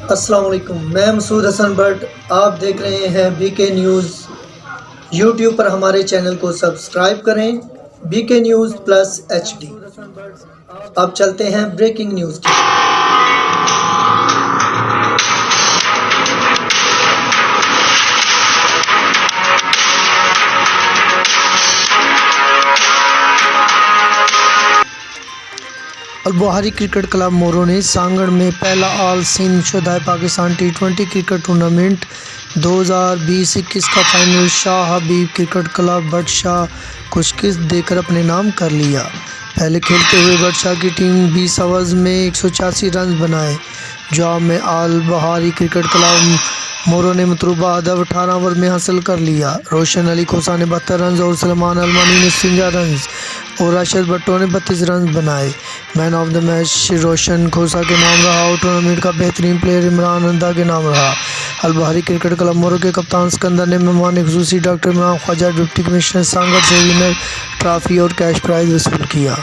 السلام علیکم، میں مسعود حسن بٹ، آپ دیکھ رہے ہیں بی کے نیوز یوٹیوب پر۔ ہمارے چینل کو سبسکرائب کریں، بی کے نیوز پلس ایچ ڈی۔ اب چلتے ہیں بریکنگ نیوز کی۔ البہاری کرکٹ کلب مورو نے سانگڑ میں پہلا آل سندھ شدہ پاکستان ٹی20 کرکٹ ٹورنامنٹ 2020-21 کا final Shah Habib cricket club Butt Shah کو شکست دے کر اپنے نام کر لیا۔ پہلے کھیلتے ہوئے بٹ شاہ کی ٹیم 20 اوورز میں 186 رنز بنائے۔ جواب میں البہاری کرکٹ کلب مورو نے مطلوبہ ہدف 18 اوور میں حاصل کر لیا۔ روشن علی کھوسا نے 72 رنز اور سلمان المانی نے 53 رنز اور راشد بھٹو نے 32 رنز بنائے۔ مین آف دی میچ روشن کھوسا کے نام رہا اور ٹورنامنٹ کا بہترین پلیئر عمران اندا کے نام رہا۔ البہاری کرکٹ کلب مورو کے کپتان سکندر نے مہمان خصوصی ڈاکٹر عمران خواجہ ڈپٹی کمشنر سانگڑ سے ونر ٹرافی اور کیش پرائز وصول کیا۔